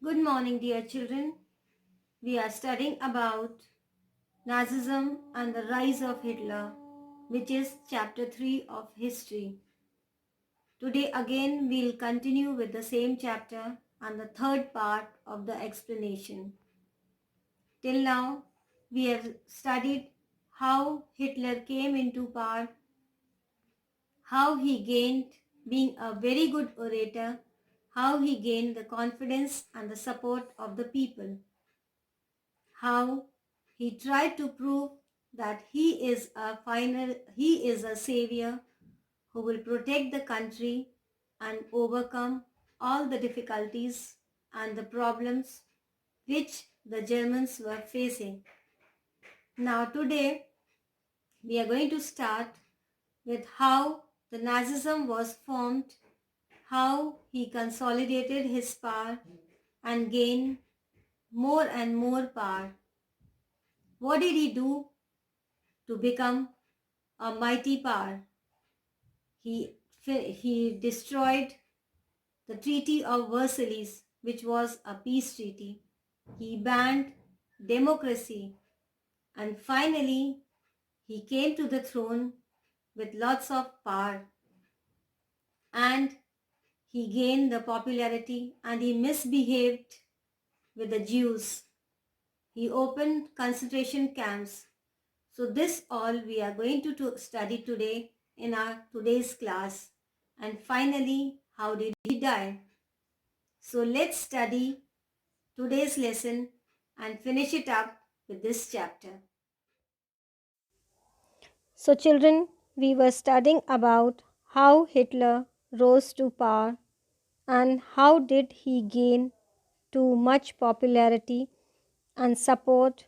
Good morning, dear children. We are studying about Nazism and the rise of Hitler, which is chapter 3 of history. Today again we'll continue with the same chapter and the third part of the explanation. Till now, we have studied how Hitler came into power, how he gained being a very good orator, how he gained the confidence and the support of the people, how he tried to prove that he is a savior who will protect the country and overcome all the difficulties and the problems which the Germans were facing. Now today we are going to start with how the Nazism was formed, how he consolidated his power and gained more and more power. What did he do to become a mighty power? He destroyed the Treaty of Versailles, which was a peace treaty. He banned democracy, and finally he came to the throne with lots of power, and he gained the popularity, and he misbehaved with the Jews. He opened concentration camps. So this all we are going to study today in our today's class. And finally, how did he die? So let's study today's lesson and finish it up with this chapter. So children, we were studying about how Hitler rose to power and how did he gain too much popularity and support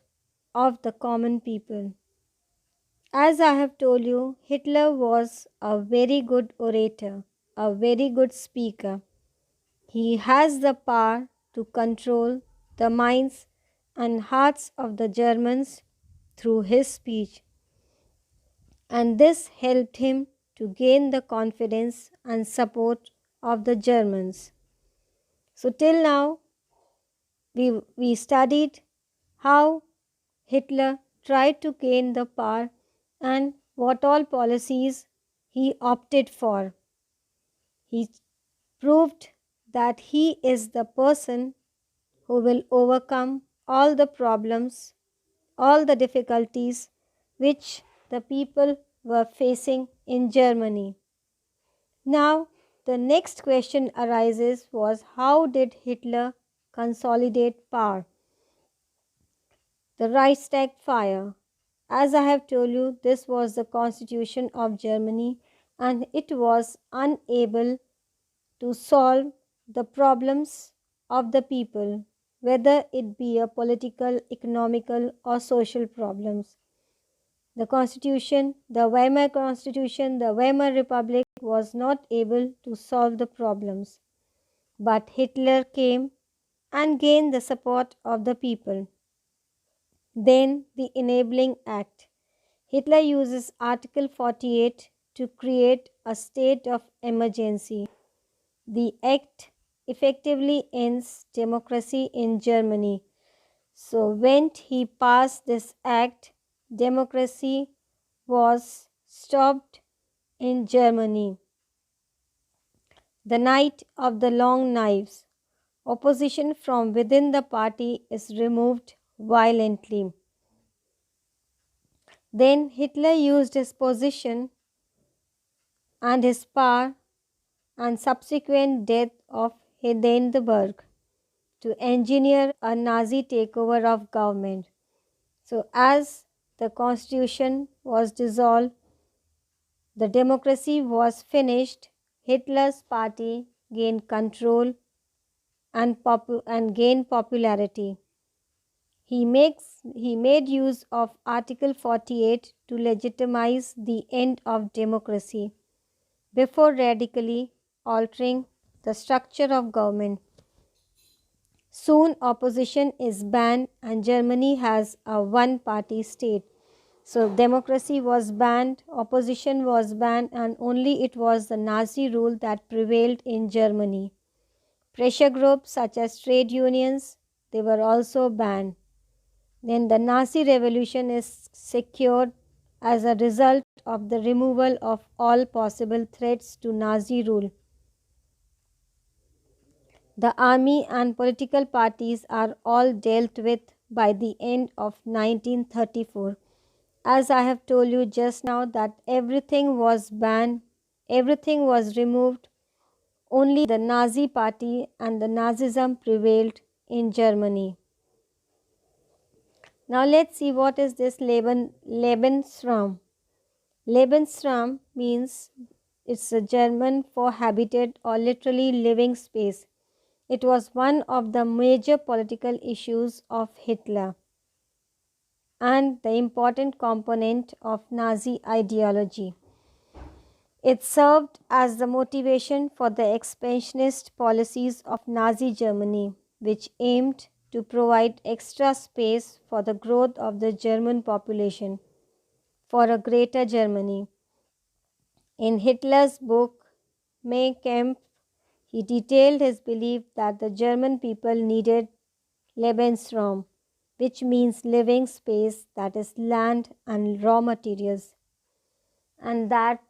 of the common people. As I have told you, Hitler was a very good orator, a very good speaker. He has the power to control the minds and hearts of the Germans through his speech, and this helped him to gain the confidence and support of the Germans. So till now, we studied how Hitler tried to gain the power and what all policies he opted for. He proved that he is the person who will overcome all the problems, all the difficulties which the people were facing in Germany. Now, the next question arises was how did Hitler consolidate power? The Reichstag fire. As I have told you, this was the constitution of Germany and it was unable to solve the problems of the people, whether it be a political, economical or social problems. The constitution, the Weimar Constitution, the Weimar Republic was not able to solve the problems. But Hitler came and gained the support of the people. Then the Enabling Act. Hitler uses Article 48 to create a state of emergency. The act effectively ends democracy in Germany. So when he passed this act, democracy was stopped in Germany. The Night of the Long Knives. Opposition from within the party is removed violently. Then Hitler used his position and his power and subsequent death of Hindenburg to engineer a Nazi takeover of government. So as the constitution was dissolved, the democracy was finished, Hitler's party gained control and gained popularity. He made use of Article 48 to legitimize the end of democracy before radically altering the structure of government. Soon opposition is banned and Germany has a one-party state. So democracy was banned, opposition was banned, and only it was the Nazi rule that prevailed in Germany. Pressure groups such as trade unions, they were also banned. Then the Nazi revolution is secured as a result of the removal of all possible threats to Nazi rule. The army and political parties are all dealt with by the end of 1934. As I have told you just now that everything was banned, everything was removed, only the Nazi party and the Nazism prevailed in Germany. Now let's see what is this Lebensraum. Lebensraum means it's a German for habitat or literally living space. It was one of the major political issues of Hitler and the important component of Nazi ideology. It served as the motivation for the expansionist policies of Nazi Germany, which aimed to provide extra space for the growth of the German population for a greater Germany. In Hitler's book Mein Kampf, he detailed his belief that the German people needed Lebensraum, which means living space, that is land and raw materials, and that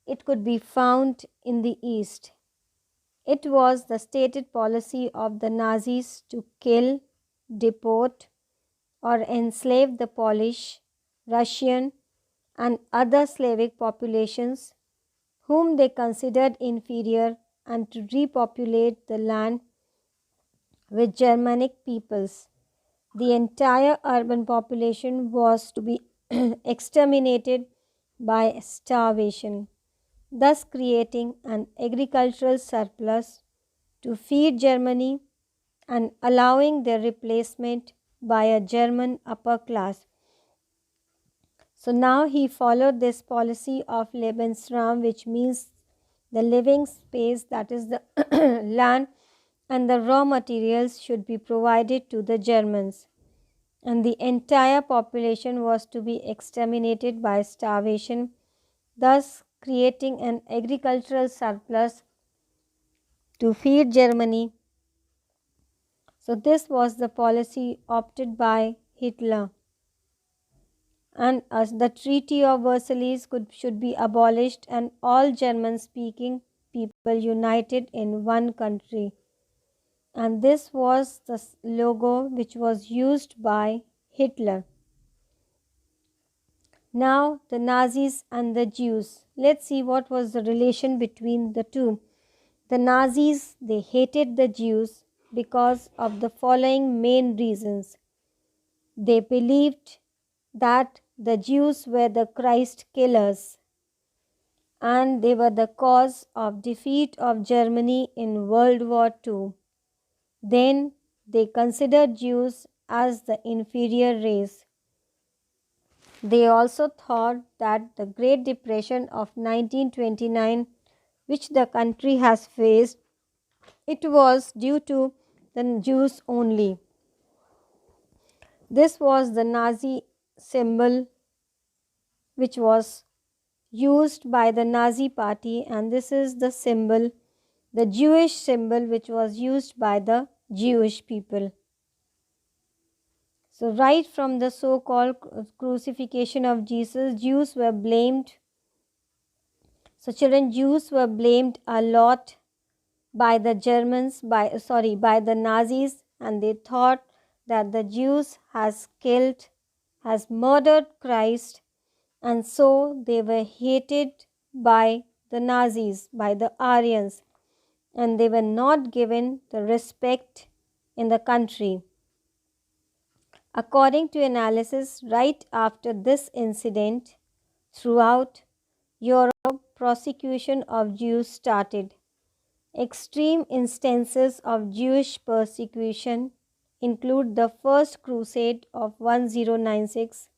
it could be found in the East. It was the stated policy of the Nazis to kill, deport, or enslave the Polish, Russian, and other Slavic populations whom they considered inferior and to repopulate the land with Germanic peoples. The entire urban population was to be exterminated by starvation, thus creating an agricultural surplus to feed Germany and allowing their replacement by a German upper class. So now he followed this policy of Lebensraum, which means the living space, that is the land and the raw materials should be provided to the Germans, and the entire population was to be exterminated by starvation, thus creating an agricultural surplus to feed Germany. So this was the policy opted by Hitler. And as the Treaty of Versailles should be abolished and all German speaking people united in one country. And this was the logo which was used by Hitler. Now the Nazis and the Jews. Let's see what was the relation between the two. The Nazis, they hated the Jews because of the following main reasons. They believed that the Jews were the Christ killers and they were the cause of defeat of Germany in World War II. Then they considered Jews as the inferior race. They also thought that the Great Depression of 1929, which the country has faced, it was due to the Jews only. This was the Nazi symbol which was used by the Nazi party, and this is the symbol, the Jewish symbol, which was used by the Jewish people. So right from the so-called crucifixion of Jesus, Jews were blamed. So children, Jews were blamed a lot by the Germans, by the Nazis, and they thought that the Jews has murdered Christ, and so they were hated by the Nazis, by the Aryans, and they were not given the respect in the country. According to analysis, right after this incident, throughout Europe, persecution of Jews started. Extreme instances of Jewish persecution include the First Crusade of 1096,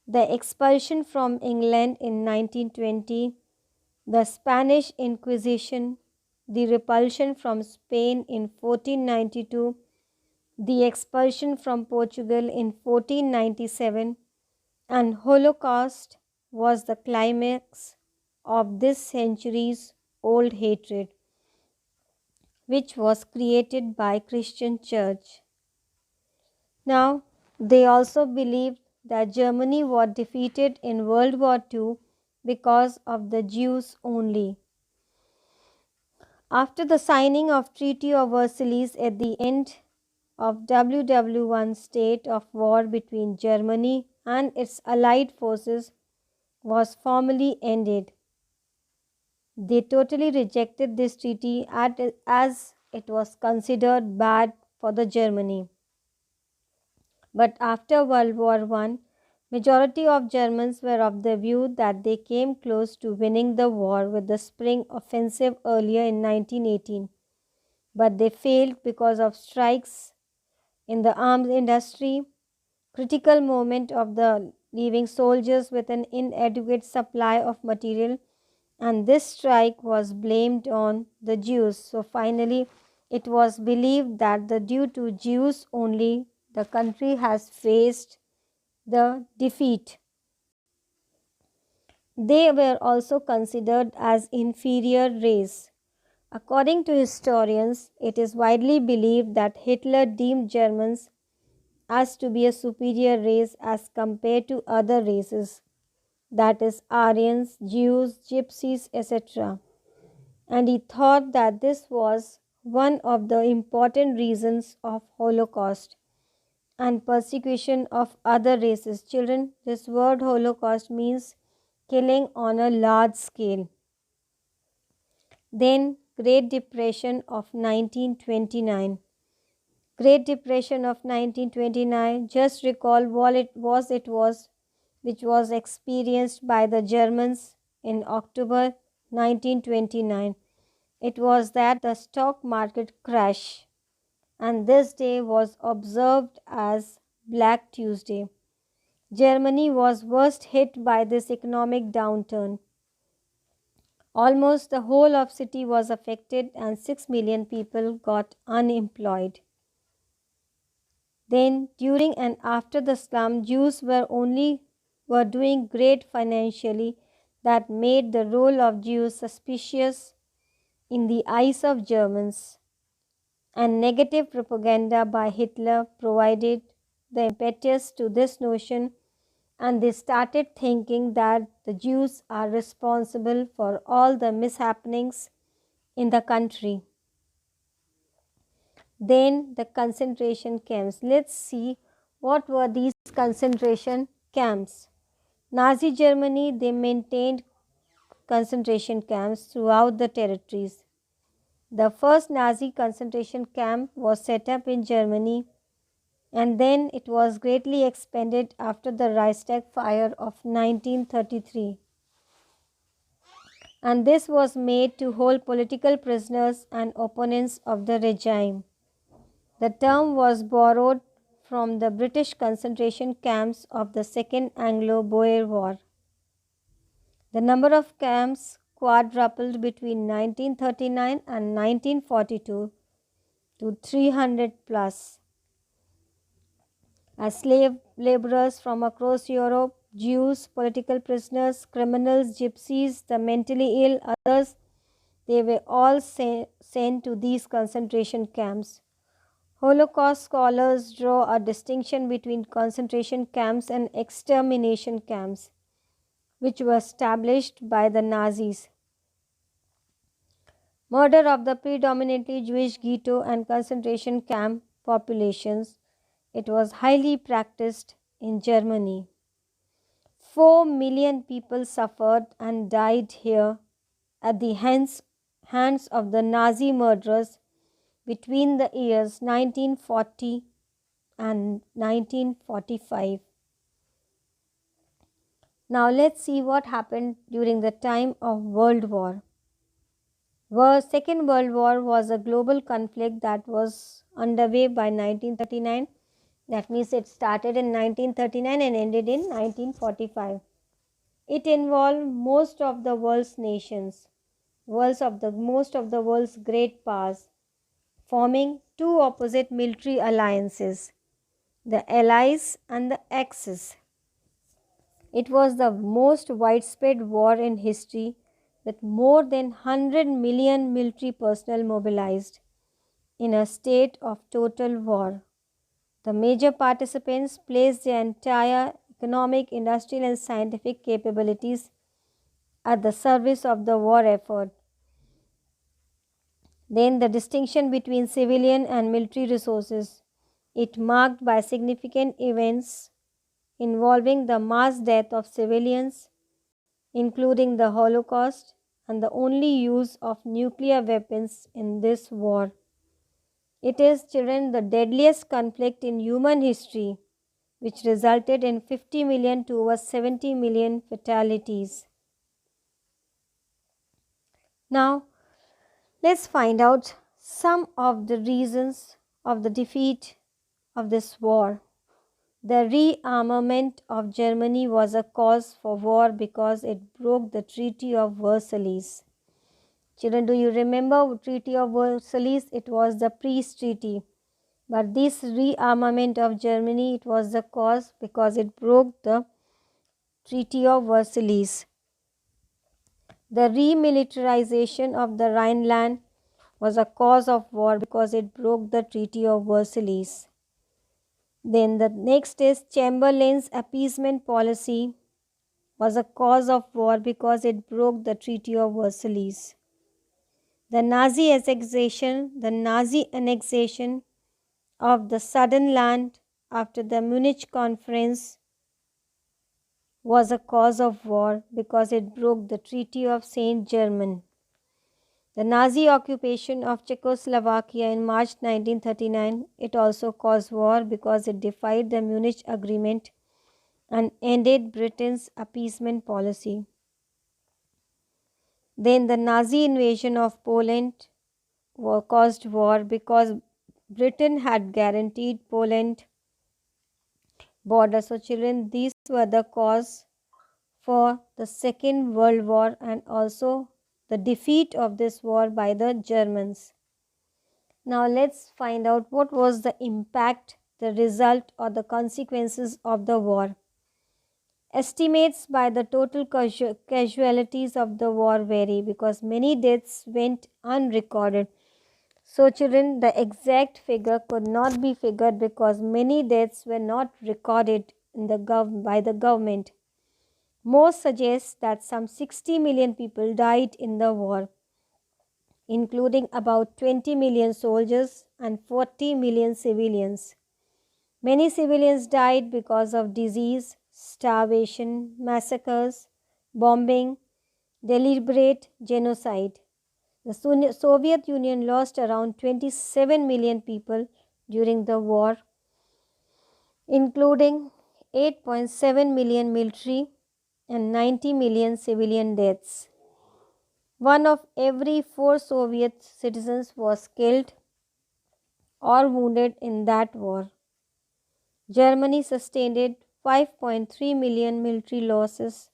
the expulsion from England in 1920, the Spanish Inquisition, the repulsion from Spain in 1492, the expulsion from Portugal in 1497, and Holocaust was the climax of this century's old hatred. which was created by Christian Church. Now, they also believed that Germany was defeated in World War II because of the Jews only. After the signing of Treaty of Versailles at the end of WW1 state of war between Germany and its allied forces was formally ended. They totally rejected this treaty as it was considered bad for the Germany. But after World War I, majority of Germans were of the view that they came close to winning the war with the Spring Offensive earlier in 1918. But they failed because of strikes in the arms industry, critical moment of the leaving soldiers with an inadequate supply of material, and this strike was blamed on the Jews. So finally, it was believed that due to Jews only, the country has faced the defeat. They were also considered as inferior race. According to historians, it is widely believed that Hitler deemed Germans as to be a superior race as compared to other races, that is, Aryans, Jews, Gypsies, etc. And he thought that this was one of the important reasons of Holocaust and persecution of other races. Children, this word Holocaust means killing on a large scale. Then Great Depression of 1929. Great Depression of 1929, just recall what it was which was experienced by the Germans in October 1929. It was that the stock market crash, and this day was observed as Black Tuesday. Germany was worst hit by this economic downturn. Almost the whole of city was affected and 6 million people got unemployed. Then during and after the slum, Jews were doing great financially, that made the role of Jews suspicious in the eyes of Germans, and negative propaganda by Hitler provided the impetus to this notion, and they started thinking that the Jews are responsible for all the mishappenings in the country. Then the concentration camps. Let's see what were these concentration camps. Nazi Germany, they maintained concentration camps throughout the territories. The first Nazi concentration camp was set up in Germany, and then it was greatly expanded after the Reichstag fire of 1933. And this was made to hold political prisoners and opponents of the regime. The term was borrowed from the British concentration camps of the Second Anglo-Boer War. The number of camps quadrupled between 1939 and 1942 to 300 plus. As slave laborers from across Europe, Jews, political prisoners, criminals, gypsies, the mentally ill, others, they were all sent to these concentration camps. Holocaust scholars draw a distinction between concentration camps and extermination camps, which were established by the Nazis. Murder of the predominantly Jewish ghetto and concentration camp populations. It was highly practiced in Germany. 4 million people suffered and died here at the hands of the Nazi murderers between the years 1940 and 1945. Now let's see what happened during the time of World War. Second World War was a global conflict that was underway by 1939. That means it started in 1939 and ended in 1945. It involved most of the world's nations, most of the world's great powers, forming two opposite military alliances, the Allies and the Axis. It was the most widespread war in history, with more than 100 million military personnel mobilized. in a state of total war. The major participants placed their entire economic, industrial, and scientific capabilities at the service of the war effort. Then, the distinction between civilian and military resources. It marked by significant events involving the mass death of civilians, including the Holocaust, and the only use of nuclear weapons in this war. It is, children, the deadliest conflict in human history, which resulted in 50 million to over 70 million fatalities. Now, let's find out some of the reasons of the defeat of this war. The rearmament of Germany was a cause for war because it broke the Treaty of Versailles. Children, do you remember Treaty of Versailles? It was the peace treaty. But this rearmament of Germany, it was the cause because it broke the Treaty of Versailles. The remilitarization of the Rhineland was a cause of war because it broke the Treaty of Versailles. Then the next is Chamberlain's appeasement policy was a cause of war because it broke the Treaty of Versailles. The Nazi annexation of the Sudetenland after the Munich Conference was a cause of war because it broke the Treaty of Saint Germain. The Nazi occupation of Czechoslovakia in March 1939, it also caused war because it defied the Munich Agreement and ended Britain's appeasement policy. Then the Nazi invasion of Poland caused war because Britain had guaranteed Poland border. So children, these were the cause for the Second World War and also the defeat of this war by the Germans. Now let's find out what was the impact, the result or the consequences of the war. Estimates by the total casualties of the war vary because many deaths went unrecorded. So children, the exact figure could not be figured because many deaths were not recorded in by the government. Most suggest that some 60 million people died in the war, including about 20 million soldiers and 40 million civilians. Many civilians died because of disease, starvation, massacres, bombing, deliberate genocide. The Soviet Union lost around 27 million people during the war, including 8.7 million military and 90 million civilian deaths. One of every 4 Soviet citizens was killed or wounded in that war. Germany sustained 5.3 million military losses,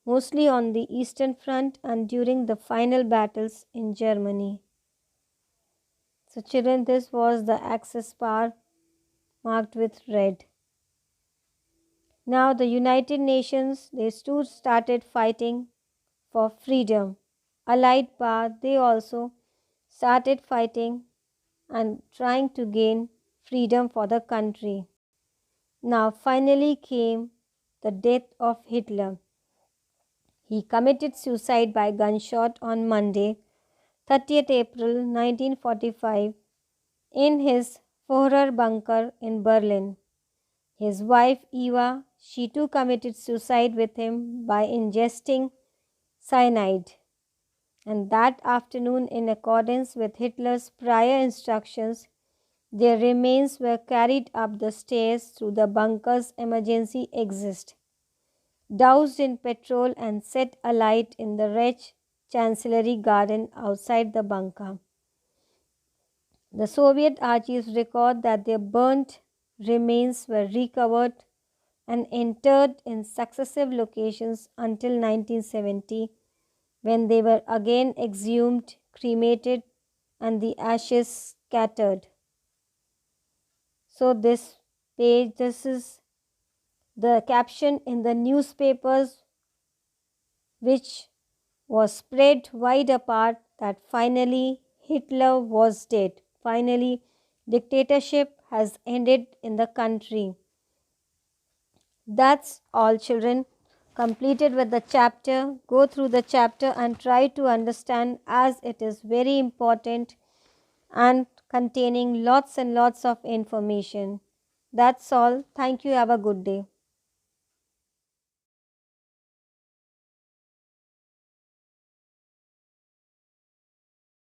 mostly on the Eastern Front and during the final battles in Germany. So children, this was the Axis power marked with red. Now the United Nations, they too started fighting for freedom. Allied power, they also started fighting and trying to gain freedom for the country. Now finally came the death of Hitler. He committed suicide by gunshot on Monday, 30th April 1945, in his Führer bunker in Berlin. His wife Eva, she too committed suicide with him by ingesting cyanide. And that afternoon, in accordance with Hitler's prior instructions, their remains were carried up the stairs through the bunker's emergency exit, doused in petrol and set alight in the Reich Chancellery garden outside the bunker. The Soviet archives record that their burnt remains were recovered and interred in successive locations until 1970, when they were again exhumed, cremated, and the ashes scattered. So this is the caption in the newspapers, which was spread wide apart, that finally Hitler was dead. Finally, dictatorship has ended in the country. That's all, children. Completed with the chapter. Go through the chapter and try to understand, as it is very important and containing lots and lots of information. That's all. Thank you. Have a good day.